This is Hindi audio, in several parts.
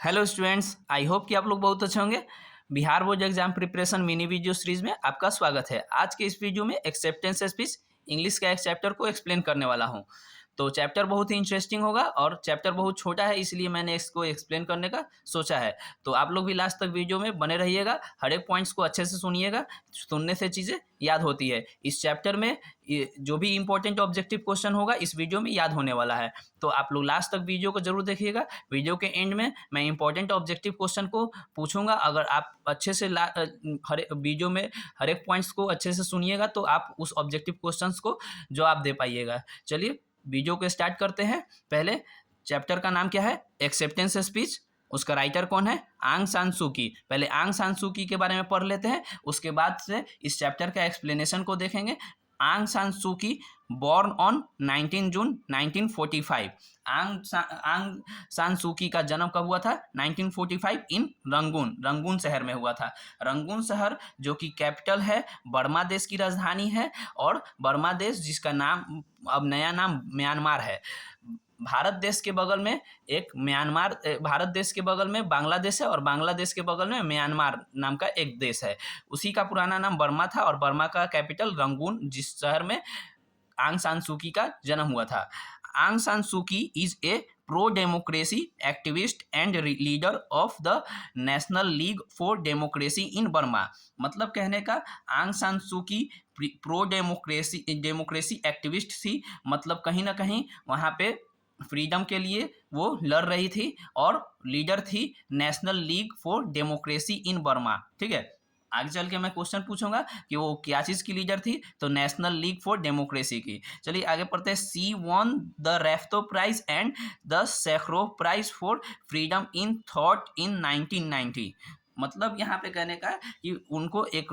हेलो स्टूडेंट्स, आई होप कि आप लोग बहुत अच्छे होंगे। Bihar board exam preparation mini video series में आपका स्वागत है। आज के इस वीडियो में एक्सेप्टेंस स्पीच इंग्लिश का एक चैप्टर को एक्सप्लेन करने वाला हूं। तो चैप्टर बहुत ही इंटरेस्टिंग होगा और चैप्टर बहुत छोटा है, इसलिए मैंने इसको एक्सप्लेन करने का सोचा है। तो आप लोग भी लास्ट तक वीडियो में बने रहिएगा, हर एक पॉइंट्स को अच्छे से सुनिएगा। सुनने से चीज़ें याद होती है। इस चैप्टर में जो भी इंपॉर्टेंट ऑब्जेक्टिव क्वेश्चन होगा इस वीडियो में याद होने वाला है। तो आप लोग लास्ट तक वीडियो को जरूर देखिएगा। वीडियो के एंड में मैं इंपॉर्टेंट ऑब्जेक्टिव क्वेश्चन को पूछूंगा। अगर आप अच्छे से हर वीडियो में हर एक पॉइंट्स को अच्छे से सुनिएगा तो आप उस ऑब्जेक्टिव क्वेश्चंस को जवाब दे पाइएगा। चलिए वीडियो को स्टार्ट करते हैं। पहले चैप्टर का नाम क्या है? Acceptance speech. उसका राइटर कौन है? आंग सान सू की। पहले आंग सान सू की के बारे में पढ़ लेते हैं, उसके बाद से इस चैप्टर का एक्सप्लेनेशन को देखेंगे। आंग सान सू की बॉर्न ऑन 19 जून 1945। आंग सान सू की का जन्म कब हुआ था? 1945 इन रंगून। रंगून शहर में हुआ था। रंगून शहर जो कि कैपिटल है, बर्मा देश की राजधानी है। और बर्मा देश जिसका नाम अब नया नाम म्यांमार है। भारत देश के बगल में एक म्यांमार, भारत देश के बगल में बांग्लादेश है और बांग्लादेश के बगल में म्यांमार नाम का एक देश है। उसी का पुराना नाम बर्मा था और बर्मा का कैपिटल रंगून, जिस शहर में आंग सान सू की का जन्म हुआ था। आंग सान सू की is a pro democracy activist and leader of the national league for democracy in Burma. मतलब कहने का, आंग सान सू की प्रो डेमोक्रेसी एक्टिविस्ट थी। मतलब कहीं ना कहीं वहाँ पे फ्रीडम के लिए वो लड़ रही थी और लीडर थी national league for democracy in Burma. ठीक है, आगे चल के मैं क्वेश्चन पूछूंगा कि वो क्या चीज़ की लीडर थी, तो नेशनल लीग फॉर डेमोक्रेसी की। चलिए आगे पढ़ते हैं। She won the Rafto prize and the Sakharov prize for freedom in thought in 1990। मतलब यहाँ पे कहने का कि उनको एक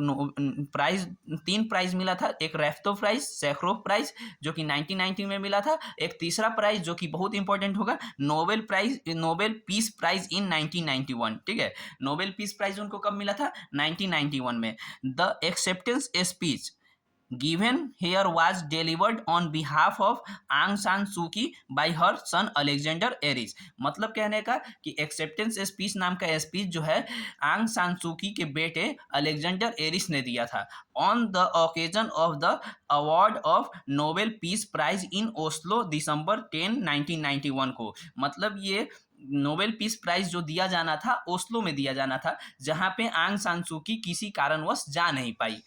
प्राइज, 3 प्राइज मिला था। एक रेफ्तो प्राइज, सैखरोव प्राइज जो कि 1990 में मिला था। एक तीसरा प्राइज जो कि बहुत इंपॉर्टेंट होगा, Nobel prize, Nobel peace prize in 1991। ठीक है, नोबेल पीस प्राइज उनको कब मिला था? 1991 में। The acceptance speech given here was delivered on behalf of आंग San Suu Kyi by her son Alexander Aris. मतलब कहने का कि एक्सेप्टेंस स्पीच नाम का स्पीच जो है आंग सान सू की के बेटे अलेक्जेंडर एरिस ने दिया था on the occasion of the award of Nobel peace prize in Oslo December 10 1991 को। मतलब ये नोबेल पीस प्राइज जो दिया जाना था ओस्लो में दिया जाना था, जहां पे आंग सान सू की किसी कारणवश जा नहीं पाई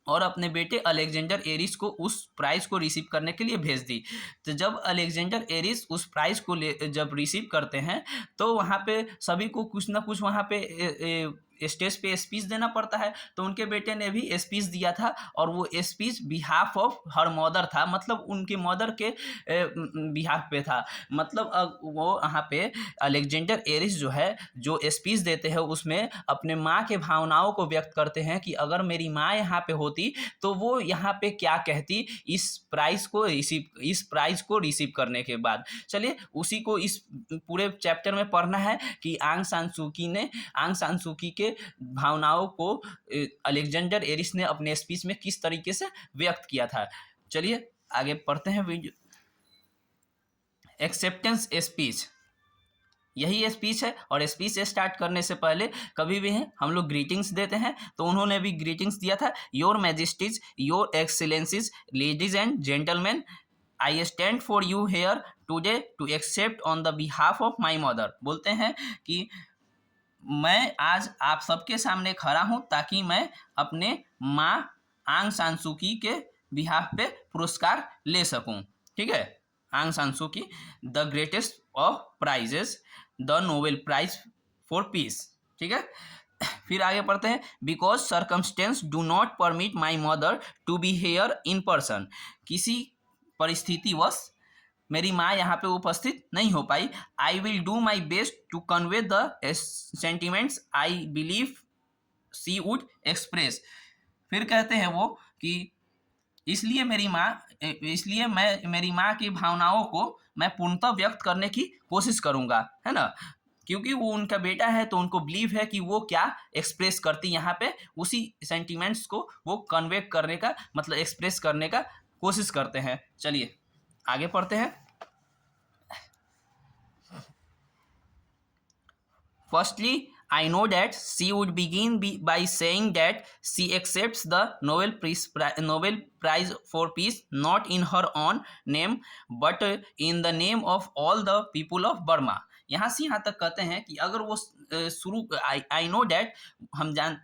और अपने बेटे अलेक्जेंडर एरिस को उस प्राइज को रिसीव करने के लिए भेज दी। तो जब अलेक्जेंडर एरिस उस प्राइज को जब रिसीव करते हैं तो वहाँ पे सभी को कुछ ना कुछ वहाँ पे स्टेज पे स्पीच देना पड़ता है। तो उनके बेटे ने भी स्पीच दिया था और वो speech behalf of her mother था। मतलब उनके मदर के बिहाफ पे था। मतलब वो वहाँ पे अलेक्जेंडर एरिस जो है, जो स्पीच देते हैं उसमें अपने माँ के भावनाओं को व्यक्त करते हैं कि अगर मेरी माँ यहाँ पे होती तो वो यहाँ पे क्या कहती इस प्राइज को रिसीव करने के बाद। चलिए उसी को इस पूरे चैप्टर में पढ़ना है कि आंग सान सू की के भावनाओं को अलेक्जेंडर एरिस ने अपने स्पीच में किस तरीके से व्यक्त किया था। चलिए आगे पढ़ते हैं वीडियो। एक्सेप्टेंस स्पीच यही स्पीच है और स्पीच स्टार्ट करने से पहले कभी भी हैं हम लोग ग्रीटिंग्स देते हैं, तो उन्होंने भी ग्रीटिंग्स दिया था। Your majesties, your excellencies, ladies and gentleman, I stand for you here today to accept on the behalf of my mother. बोलते हैं कि मैं आज आप सबके सामने खड़ा हूं ताकि मैं अपने माँ आंग सान सू की के बिहाफ पे पुरस्कार ले सकूं। ठीक है, आंग San Suu Kyi the greatest of prizes, the Nobel prize for peace. ठीक है, फिर आगे पढ़ते हैं। Because circumstances do not permit my mother to be here in person. किसी परिस्थितिवश मेरी माँ यहाँ पे उपस्थित नहीं हो पाई। I will do my best to convey the sentiments I believe she would express. फिर कहते हैं वो कि इसलिए मैं मेरी माँ की भावनाओं को मैं पूर्णतः व्यक्त करने की कोशिश करूँगा, है ना। क्योंकि वो उनका बेटा है तो उनको बिलीव है कि वो क्या एक्सप्रेस करती यहाँ पे उसी सेंटिमेंट्स को वो कन्वे करने का, मतलब एक्सप्रेस करने का कोशिश करते हैं। चलिए आगे पढ़ते हैं। Firstly, I know that she would begin by saying that she accepts the Nobel Prize for Peace not in her own name but in the name of all the people of Burma. यहाँ से यहाँ तक कहते हैं कि अगर वो शुरू आई नो डैट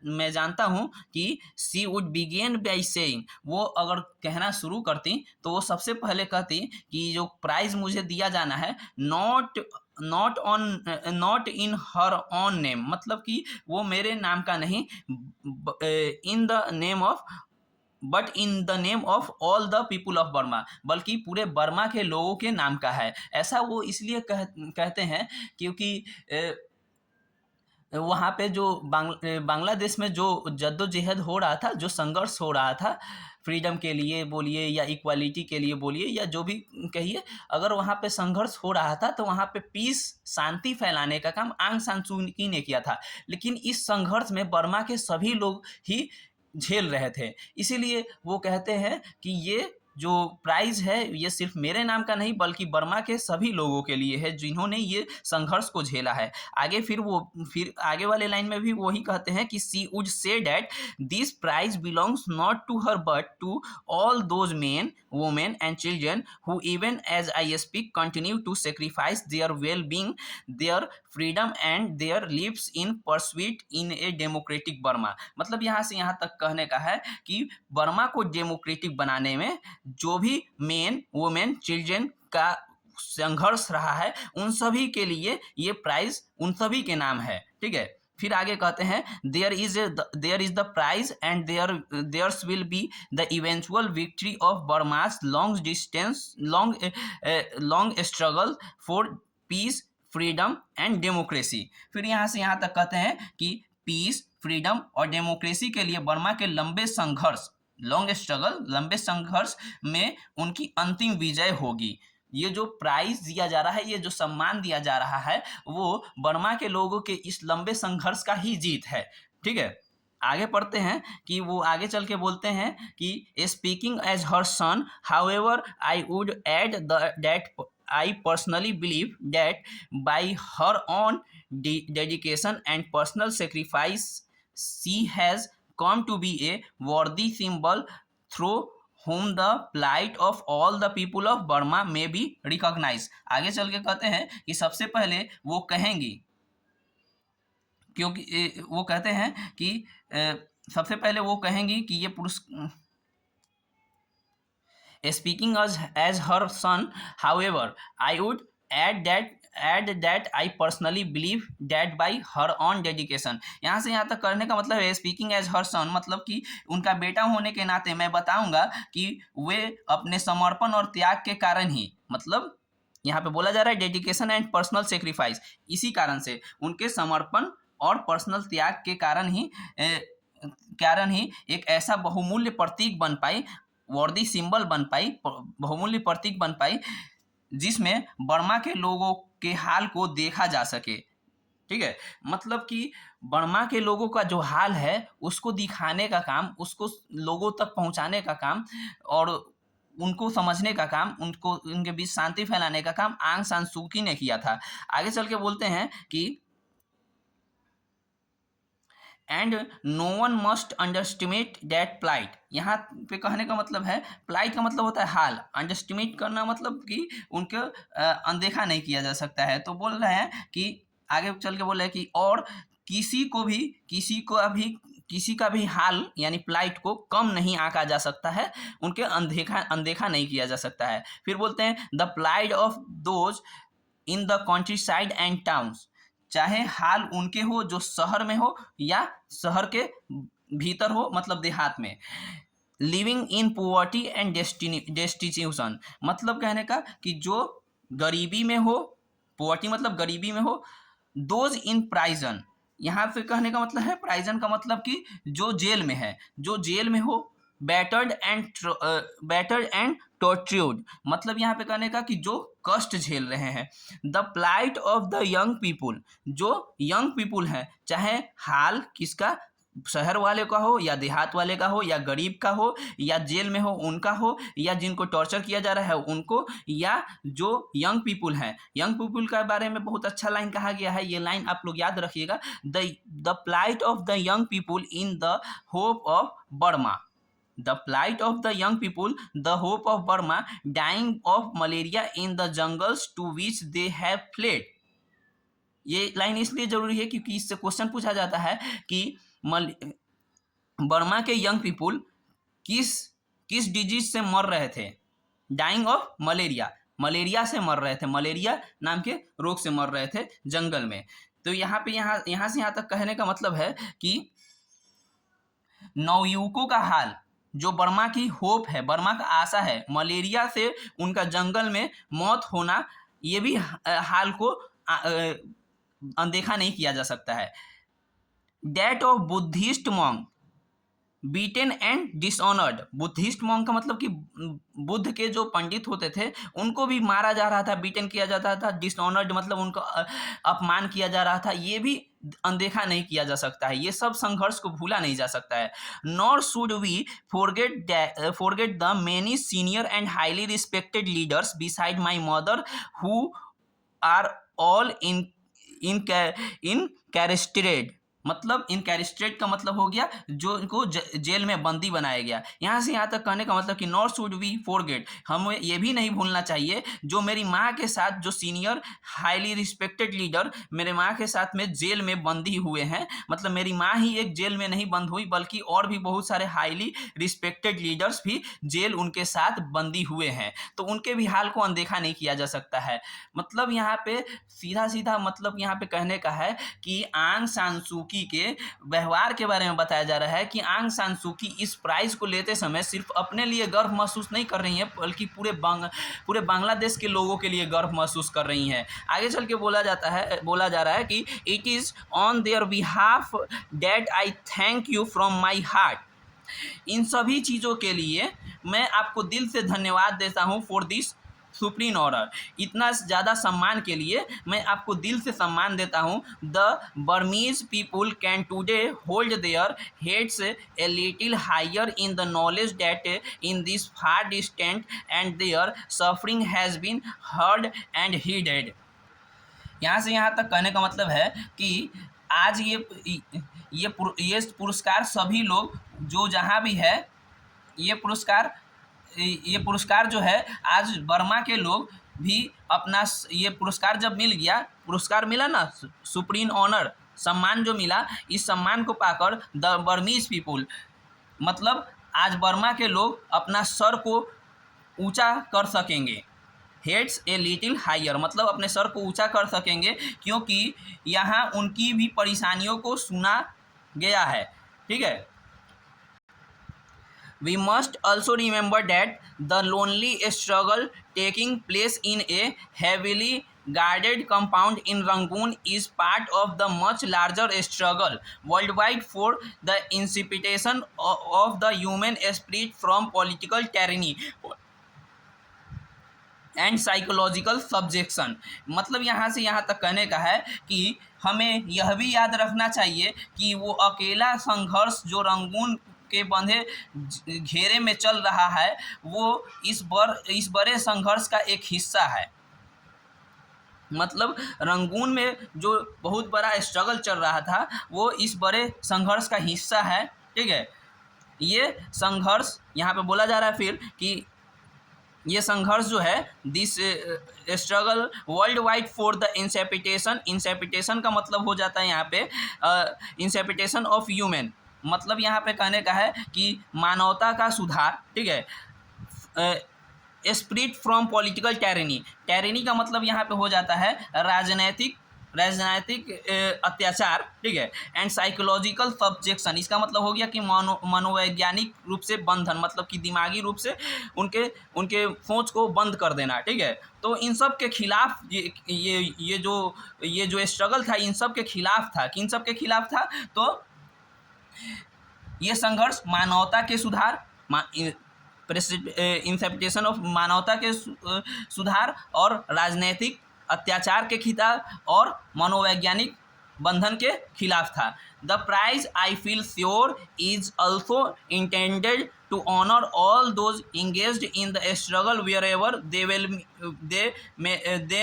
मैं जानता हूँ कि she would begin by saying, वो अगर कहना शुरू करती तो वो सबसे पहले कहती कि जो प्राइज़ मुझे दिया जाना है not in her on name, मतलब कि वो मेरे नाम का नहीं, in the name of but in the name of all the people of Burma, बल्कि पूरे बर्मा के लोगों के नाम का है। ऐसा वो इसलिए कहते हैं क्योंकि वहाँ पे जो बांग्लादेश में जो जद्दोजहद हो रहा था, जो संघर्ष हो रहा था फ्रीडम के लिए बोलिए या इक्वालिटी के लिए बोलिए या जो भी कहिए, अगर वहाँ पे संघर्ष हो रहा था तो वहाँ पे पीस शांति फैलाने का काम आंग सान सू की ने किया था। लेकिन इस संघर्ष में बर्मा के सभी लोग ही झेल रहे थे, इसीलिए वो कहते हैं कि ये जो प्राइज़ है ये सिर्फ मेरे नाम का नहीं बल्कि बर्मा के सभी लोगों के लिए है जिन्होंने ये संघर्ष को झेला है। आगे फिर आगे वाले लाइन में भी वही कहते हैं कि she would say that this prize belongs not to her but to all those men women and children who even as I speak continue to sacrifice their well being, their freedom and their lives in pursuit in a democratic Burma. मतलब यहाँ से यहाँ तक कहने का है कि बर्मा को डेमोक्रेटिक बनाने में जो भी मेन वुमेन चिल्ड्रन का संघर्ष रहा है उन सभी के लिए ये प्राइज उन सभी के नाम है। ठीक है, फिर आगे कहते हैं there is the prize and there's will be the eventual victory of Burma's long struggle for peace freedom and democracy. फिर यहाँ से यहाँ तक कहते हैं कि पीस फ्रीडम और डेमोक्रेसी के लिए बर्मा के लंबे संघर्ष में उनकी अंतिम विजय होगी। ये जो प्राइज दिया जा रहा है, ये जो सम्मान दिया जा रहा है, वो बर्मा के लोगों के इस लंबे संघर्ष का ही जीत है। ठीक है, आगे पढ़ते हैं कि वो आगे चल के बोलते हैं कि speaking as her son however I would add that I personally believe that by her own dedication and personal sacrifice, she has come to be a worthy symbol through whom the plight of all the people of Burma may be recognized। आगे चल के कहते हैं कि सबसे पहले वो कहेंगी, क्योंकि वो कहते हैं कि सबसे पहले वो कहेंगी कि ये पुरुष Speaking as her son, however, I would add that I personally believe that by her own dedication। यहाँ से यहाँ तक करने का मतलब है स्पीकिंग एज हर सन, मतलब कि उनका बेटा होने के नाते मैं बताऊंगा कि वे अपने समर्पण और त्याग के कारण ही, मतलब यहाँ पे बोला जा रहा है डेडिकेशन एंड पर्सनल सेक्रीफाइस, इसी कारण से उनके समर्पण और पर्सनल त्याग के कारण ही एक ऐसा बहुमूल्य प्रतीक बन पाई, वर्दी सिंबल बन पाई, बहुमूल्य प्रतीक बन पाई, जिसमें बर्मा के लोगों के हाल को देखा जा सके। ठीक है, मतलब कि बर्मा के लोगों का जो हाल है उसको दिखाने का काम, उसको लोगों तक पहुंचाने का काम और उनको समझने का काम, उनके बीच शांति फैलाने का काम आंग सान सू की ने किया था। आगे चल के बोलते हैं कि and no one must underestimate that plight. यहाँ पे कहने का मतलब है, प्लाइट का मतलब होता है हाल, अंडरस्टिमेट करना मतलब कि उनको अनदेखा नहीं किया जा सकता है। तो बोल रहे हैं कि आगे चल के बोल रहे हैं कि और किसी का भी हाल यानी प्लाइट को कम नहीं आंका जा सकता है, उनके अनदेखा नहीं किया जा सकता है। फिर बोलते हैं the plight of those in the countryside and towns, चाहे हाल उनके हो जो शहर में हो या शहर के भीतर हो, मतलब देहात में। Living in poverty and destitution, मतलब कहने का कि जो गरीबी में हो, पॉवर्टी मतलब गरीबी में हो, दोज इन प्राइजन, यहाँ पे कहने का मतलब है प्राइजन का मतलब कि जो जेल में है, जो जेल में हो, बैटर्ड एंड टॉर्चर्ड, मतलब यहाँ पे कहने का कि जो कष्ट झेल रहे हैं। The plight of the young people, जो यंग पीपुल हैं, चाहे हाल किसका शहर वाले का हो या देहात वाले का हो या गरीब का हो या जेल में हो उनका हो या जिनको टॉर्चर किया जा रहा है उनको, या जो यंग पीपुल हैं, यंग पीपुल के बारे में बहुत अच्छा लाइन कहा गया है। ये लाइन आप लोग याद रखिएगा, the plight of the young people in the hope of Burma, the plight of the young people, the hope of Burma, dying of malaria in the jungles to which they have fled। ये लाइन इसलिए जरूरी है क्योंकि इससे क्वेश्चन पूछा जाता है कि बर्मा के यंग पीपुल किस किस डिजीज से मर रहे थे, डाइंग ऑफ मलेरिया, मलेरिया से मर रहे थे, मलेरिया नाम के रोग से मर रहे थे जंगल में। तो यहाँ पे यहाँ से यहाँ तक कहने का मतलब है कि नवयुवकों का हाल, जो बर्मा की होप है, बर्मा का आशा है, मलेरिया से उनका जंगल में मौत होना, ये भी हाल को अनदेखा नहीं किया जा सकता है। That of Buddhist monk beaten and dishonoured, Buddhist monk का मतलब कि बुद्ध के जो पंडित होते थे उनको भी मारा जा रहा था, बीटेन किया जाता था, डिसऑनर्ड मतलब उनका अपमान किया जा रहा था, ये भी अनदेखा नहीं किया जा सकता है। ये सब संघर्ष को भूला नहीं जा सकता है। Nor should we forget the many senior and highly respected leaders beside my mother who are all incarcerated, मतलब इनकैरेस्टेड का मतलब हो गया जो इनको जेल में बंदी बनाया गया। यहाँ से यहाँ तक कहने का मतलब कि नॉट शुड वी फॉरगेट, हमें ये भी नहीं भूलना चाहिए जो मेरी माँ के साथ, जो सीनियर हाईली रिस्पेक्टेड लीडर मेरे माँ के साथ में जेल में बंदी हुए हैं, मतलब मेरी माँ ही एक जेल में नहीं बंद हुई बल्कि और भी बहुत सारे हाईली रिस्पेक्टेड लीडर्स भी जेल उनके साथ बंदी हुए हैं, तो उनके भी हाल को अनदेखा नहीं किया जा सकता है। मतलब यहाँ पे सीधा सीधा मतलब यहाँ पे कहने का है कि आंग सान सू की के व्यवहार के बारे में बताया जा रहा है कि आंग सान सू की इस प्राइज को लेते समय सिर्फ अपने लिए गर्व महसूस नहीं कर रही हैं बल्कि पूरे बांग्लादेश के लोगों के लिए गर्व महसूस कर रही हैं। आगे चल के बोला जा रहा है कि it is on their behalf that I thank you from my heart. इन सभी चीज़ों के लिए मैं आपको दिल से धन्यवाद देता हूँ, फॉर दिस सुप्रीम ऑर्डर, इतना ज़्यादा सम्मान के लिए मैं आपको दिल से सम्मान देता हूँ। The Burmese people can today hold their heads a little higher in the knowledge that in this far distant and their suffering has been heard and heeded. यहाँ से यहाँ तक कहने का मतलब है कि आज ये पुरस्कार सभी लोग जो जहाँ भी है, ये पुरस्कार जो है आज बर्मा के लोग भी अपना, ये पुरस्कार जब पुरस्कार मिला ना, सुप्रीम ऑनर, सम्मान जो मिला, इस सम्मान को पाकर द बर्मीज पीपुल, मतलब आज बर्मा के लोग अपना सर को ऊंचा कर सकेंगे, हेड्स ए लिटिल हायर, मतलब अपने सर को ऊंचा कर सकेंगे क्योंकि यहाँ उनकी भी परेशानियों को सुना गया है। ठीक है। We must also remember that the lonely struggle taking place in a heavily guarded compound in Rangoon is part of the much larger struggle worldwide for the emancipation of the human spirit from political tyranny and psychological subjection. मतलब यहाँ से यहाँ तक कहने का है कि हमें यह भी याद रखना चाहिए कि वो अकेला संघर्ष जो रंगून के बंधे घेरे में चल रहा है वो इस बड़े संघर्ष का एक हिस्सा है। मतलब रंगून में जो बहुत बड़ा स्ट्रगल चल रहा था वो इस बड़े संघर्ष का हिस्सा है। ठीक है। ये संघर्ष यहाँ पे बोला जा रहा है फिर कि ये संघर्ष जो है, this struggle world wide for the इंसेपिटेशन का मतलब हो जाता है यहाँ पे इंसेपिटेशन ऑफ ह्यूमन, मतलब यहाँ पे कहने का है कि मानवता का सुधार। ठीक है। स्प्रिट फ्रॉम पॉलिटिकल टैरेनी का मतलब यहाँ पे हो जाता है राजनैतिक अत्याचार। ठीक है। एंड साइकोलॉजिकल सब्जेक्शन, इसका मतलब हो गया कि मनोवैज्ञानिक रूप से बंधन, मतलब कि दिमागी रूप से उनके सोच को बंद कर देना। ठीक है। तो इन सब के खिलाफ ये जो स्ट्रगल था इन सब के खिलाफ था। किन सब के खिलाफ था? तो ये संघर्ष मानवता के सुधार, इंसेप्टेशन ऑफ मानवता के सुधार और राजनीतिक अत्याचार के खिलाफ और मनोवैज्ञानिक बंधन के खिलाफ था। The prize I feel sure is also intended to honour all those engaged in the struggle wherever they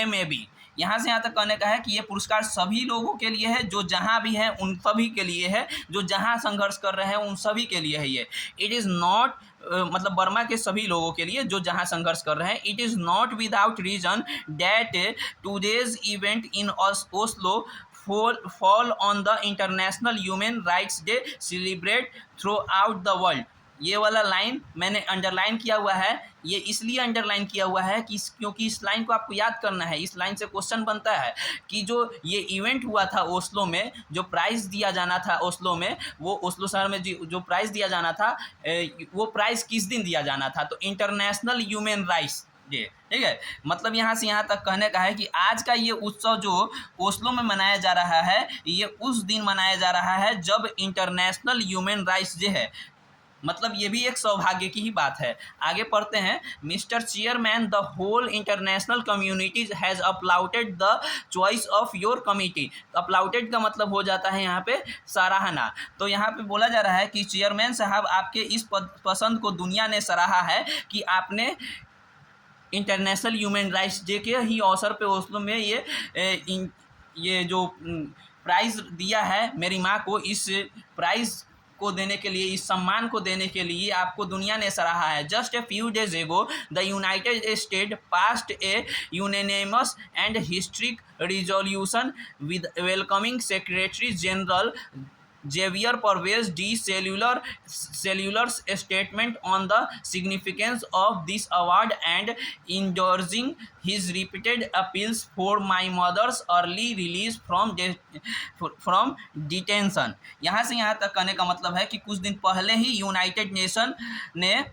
may be. यहाँ से यहाँ तक कहने का है कि ये पुरस्कार सभी लोगों के लिए है जो जहाँ भी हैं, उन सभी के लिए है, जो जहाँ संघर्ष कर रहे हैं उन सभी के लिए है ये। इट इज़ नॉट मतलब बर्मा के सभी लोगों के लिए जो जहाँ संघर्ष कर रहे हैं। It is not without reason that today's event in Oslo fall on the International Human Rights Day celebrate throughout the world। ये वाला लाइन मैंने अंडरलाइन किया हुआ है। ये इसलिए अंडरलाइन किया हुआ है कि क्योंकि इस लाइन को आपको याद करना है। इस लाइन से क्वेश्चन बनता है कि जो ये इवेंट हुआ था ओस्लो में, जो प्राइज़ दिया जाना था ओस्लो में, वो ओस्लो शहर में जो प्राइज़ दिया जाना था, वो प्राइज़ किस दिन दिया जाना था? तो इंटरनेशनल ह्यूमन राइट्स डे, ठीक है। मतलब यहाँ से यहाँ तक कहने का है कि आज का ये उत्सव जो ओस्लो में मनाया जा रहा है, ये उस दिन मनाया जा रहा है जब इंटरनेशनल ह्यूमन राइट्स डे है। मतलब ये भी एक सौभाग्य की ही बात है। आगे पढ़ते हैं। Mister chairman, the whole international communities has applauded the choice of your committee. Applauded का मतलब हो जाता है यहाँ पे सराहना। तो यहाँ पे बोला जा रहा है कि चेयरमैन साहब, आपके इस पसंद को दुनिया ने सराहा है कि आपने इंटरनेशनल ह्यूमन राइट्स डे के ही अवसर पे ओस्लो में ये जो प्राइज़ दिया है मेरी माँ को, इस प्राइज़ को देने के लिए, इस सम्मान को देने के लिए आपको दुनिया ने सराहा है। जस्ट ए फ्यू डेज एगो the United state past A unanimous and historic resolution with welcoming secretary general Xavier Pervez D. Cellular's statement on the significance of this award and endorsing his repeated appeals for my mother's early release from detention। यहाँ से यहाँ तक कहने का मतलब है कि कुछ दिन पहले ही यूनाइटेड नेशन ने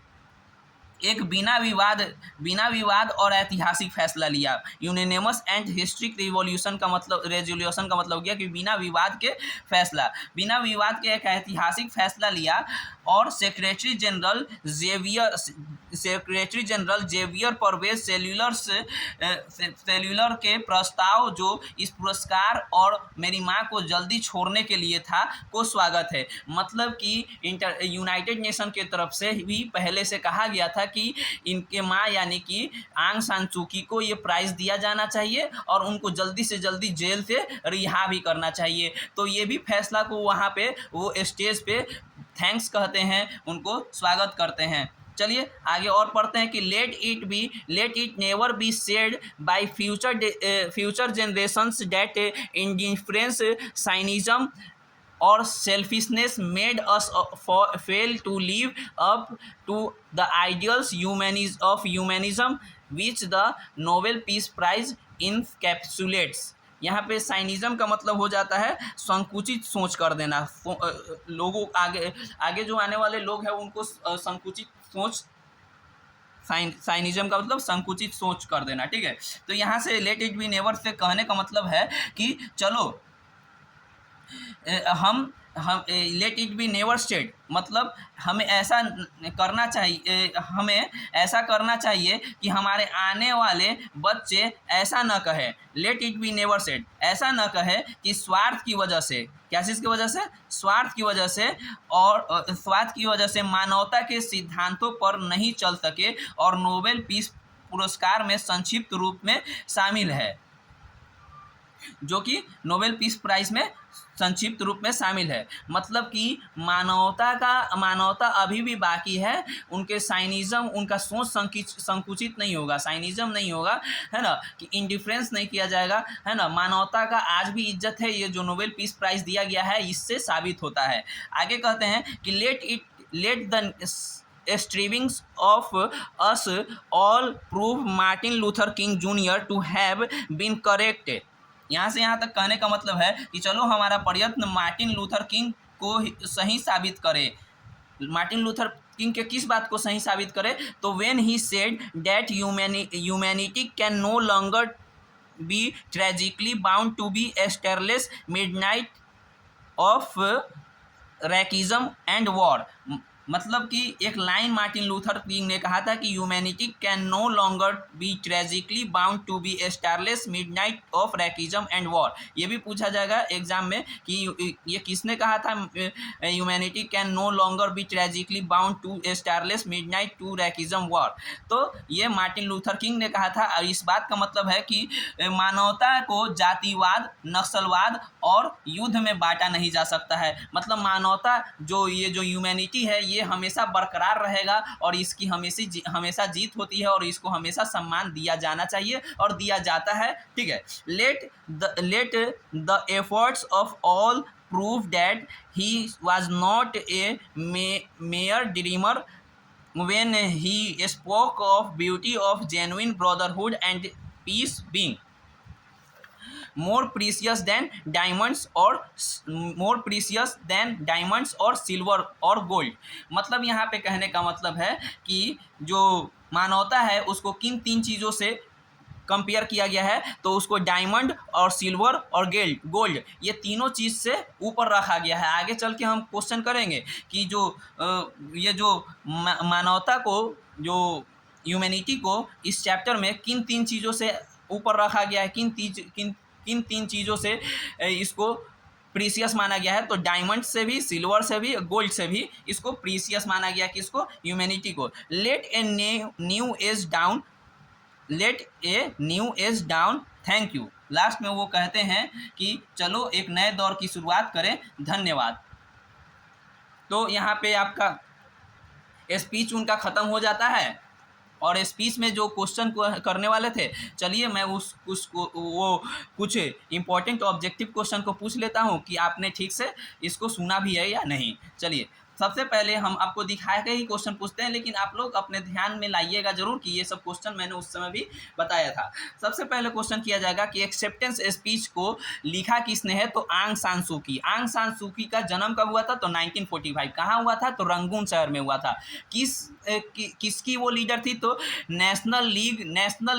एक बिना विवाद और ऐतिहासिक फैसला लिया। यूनानिमस एंड हिस्ट्रिक रेजोल्यूशन का मतलब हो गया कि बिना विवाद के एक ऐतिहासिक फैसला लिया। और secretary general Javier Perez Cuellar के प्रस्ताव जो इस पुरस्कार और मेरी माँ को जल्दी छोड़ने के लिए था, को स्वागत है। मतलब कि यूनाइटेड नेशन के तरफ से भी पहले से कहा गया था कि इनके माँ यानी कि आंग सान सू की को ये प्राइज़ दिया जाना चाहिए और उनको जल्दी से जल्दी जेल से रिहा भी करना चाहिए। तो ये भी फैसला को वहाँ पे वो स्टेज पे थैंक्स कहते हैं, उनको स्वागत करते हैं। चलिए आगे और पढ़ते हैं कि let it never be said by future generations that indifference, cynicism और selfishness made us fail to live up to the ideals of humanism which the Nobel peace prize encapsulates. यहाँ पे साइनिज्म का मतलब हो जाता है संकुचित सोच कर देना। लोगों आगे जो आने वाले लोग हैं उनको संकुचित सोच, साइनिज्म का मतलब संकुचित सोच कर देना, ठीक है। तो यहाँ से late it be never say कहने का मतलब है कि चलो हम let it be never stayed, मतलब हमें ऐसा करना चाहिए कि हमारे आने वाले बच्चे ऐसा न कहे। Late it be never said, ऐसा न कहे कि स्वार्थ की वजह से, क्या चीज़ की वजह से? स्वार्थ की वजह से, और स्वार्थ की वजह से मानवता के सिद्धांतों पर नहीं चल सके और नोबेल पीस पुरस्कार में संक्षिप्त रूप में शामिल है, जो कि नोबेल पीस प्राइज़ में संक्षिप्त रूप में शामिल है। मतलब कि मानवता अभी भी बाकी है, उनके साइनिज्म, उनका सोच संकुचित नहीं होगा, साइनिज्म नहीं होगा, है ना, कि इंडिफरेंस नहीं किया जाएगा, है ना। मानवता का आज भी इज्जत है। ये जो नोबेल पीस प्राइज़ दिया गया है इससे साबित होता है। आगे कहते हैं कि let the strivings of us all prove Martin Luther King Jr. to have been correct। यहाँ से यहाँ तक कहने का मतलब है कि चलो हमारा प्रयत्न मार्टिन लूथर किंग को सही साबित करे। मार्टिन लूथर किंग के किस बात को सही साबित करे? तो when he said that humanity can no longer be tragically bound to be a starless midnight of racism and war। मतलब कि एक लाइन मार्टिन लूथर किंग ने कहा था कि humanity can no longer be tragically bound to be starless midnight of racism and war. ये भी पूछा जाएगा एग्जाम में कि ये किसने कहा था, humanity can no longer be tragically bound to starless midnight to racism war. तो ये मार्टिन लूथर किंग ने कहा था और इस बात का मतलब है कि मानवता को जातिवाद, नस्लवाद और युद्ध में बांटा नहीं जा सकता है। मतलब मानवता जो ये जो ह्यूमैनिटी है ये हमेशा बरकरार रहेगा और इसकी हमेशा जीत होती है और इसको हमेशा सम्मान दिया जाना चाहिए और दिया जाता है। ठीक है, let the efforts of all prove that he was not a mere dreamer when he spoke of beauty of genuine brotherhood and peace being more precious than diamonds or silver और गोल्ड। मतलब यहाँ पे कहने का मतलब है कि जो मानवता है उसको किन तीन चीज़ों से कंपेयर किया गया है, तो उसको डायमंड और सिल्वर और गोल्ड ये तीनों चीज़ से ऊपर रखा गया है। आगे चल के हम क्वेश्चन करेंगे कि जो ये जो मानवता को, जो ह्यूमैनिटी को इस चैप्टर में किन तीन चीज़ों से ऊपर रखा गया है, किन तीन चीज़ों से इसको प्रीसियस माना गया है। तो डायमंड से भी, सिल्वर से भी, गोल्ड से भी इसको प्रीसियस माना गया किसको, ह्यूमैनिटी को। Let a new age dawn thank you. Last में वो कहते हैं कि चलो एक नए दौर की शुरुआत करें, धन्यवाद। तो यहाँ पे आपका स्पीच उनका ख़त्म हो जाता है और स्पीच में जो क्वेश्चन करने वाले थे, चलिए मैं कुछ इम्पोर्टेंट ऑब्जेक्टिव क्वेश्चन को पूछ लेता हूँ कि आपने ठीक से इसको सुना भी है या नहीं। चलिए सबसे पहले हम आपको दिखाए गए ही क्वेश्चन पूछते हैं, लेकिन आप लोग अपने ध्यान में लाइएगा जरूर कि ये सब क्वेश्चन मैंने उस समय भी बताया था। सबसे पहले क्वेश्चन किया जाएगा कि एक्सेप्टेंस स्पीच को लिखा किसने है, तो आंग सान सू की। आंग सान सू की का जन्म कब हुआ था, तो 1945। कहाँ हुआ था, तो रंगून शहर में हुआ था। किसकी वो लीडर थी, तो national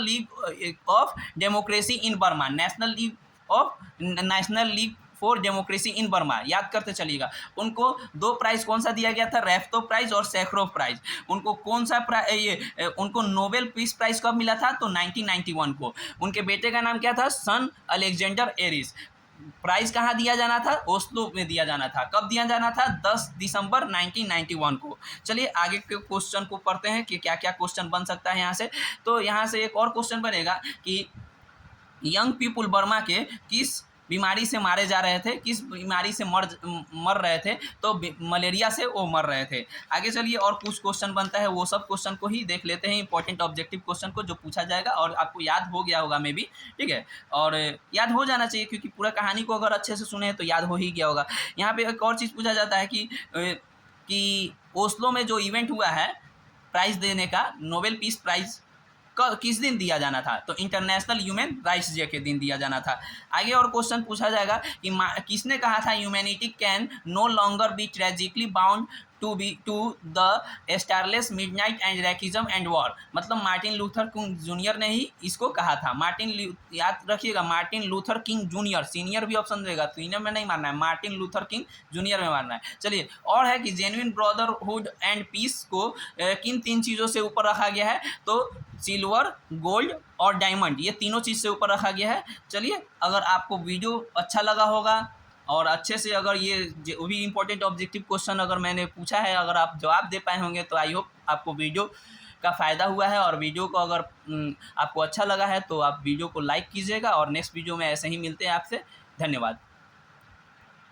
league of democracy in Burma, national league for democracy in Burma, याद करते चलिएगा। उनको 2 प्राइज कौन सा दिया गया था, रेफ्तो प्राइज और सैखरोव प्राइज। उनको कौन सा उनको नोबेल पीस प्राइज कब मिला था, तो 1991 को। उनके बेटे का नाम क्या था, सन अलेक्जेंडर एरिस। प्राइज कहाँ दिया जाना था, ओस्लो में दिया जाना था। कब दिया जाना था, 10 दिसंबर 1991 को। चलिए आगे के क्वेश्चन को पढ़ते हैं कि क्या क्या क्वेश्चन बन सकता है यहाँ से। तो यहाँ से एक और क्वेश्चन बनेगा कि यंग पीपुल बर्मा के किस बीमारी से मारे जा रहे थे, किस बीमारी से मर रहे थे, तो मलेरिया से वो मर रहे थे। आगे चलिए और कुछ क्वेश्चन बनता है, वो सब क्वेश्चन को ही देख लेते हैं, इंपॉर्टेंट ऑब्जेक्टिव क्वेश्चन को जो पूछा जाएगा और आपको याद हो गया होगा मे भी। ठीक है, और याद हो जाना चाहिए क्योंकि पूरा कहानी को अगर अच्छे से सुने तो याद हो ही गया होगा। यहाँ पे एक और चीज़ पूछा जाता है कि ओस्लो में जो इवेंट हुआ है प्राइज़ देने का, नोबेल पीस प्राइज़ किस दिन दिया जाना था, तो इंटरनेशनल ह्यूमन राइट्स डे के दिन दिया जाना था। आगे और क्वेश्चन पूछा जाएगा कि किसने कहा था humanity can no longer be tragically bound to the starless midnight and racism and war. मतलब मार्टिन लूथर किंग जूनियर ने ही इसको कहा था। याद रखिएगा, Martin Luther King junior, senior भी ऑप्शन देगा, सीनियर में नहीं मानना है, मार्टिन लूथर किंग जूनियर में मानना है। चलिए और है कि जेन्युइन ब्रदरहुड एंड पीस को किन 3 चीज़ों से ऊपर रखा गया है, तो सिल्वर, गोल्ड और डायमंड, ये तीनों चीज़ से ऊपर रखा गया है। चलिए अगर आपको वीडियो अच्छा लगा होगा और अच्छे से अगर ये जो भी इंपॉर्टेंट ऑब्जेक्टिव क्वेश्चन अगर मैंने पूछा है अगर आप जवाब दे पाए होंगे, तो आई होप आपको वीडियो का फ़ायदा हुआ है। और वीडियो को अगर आपको अच्छा लगा है तो आप वीडियो को लाइक कीजिएगा और नेक्स्ट वीडियो में ऐसे ही मिलते हैं आपसे। धन्यवाद।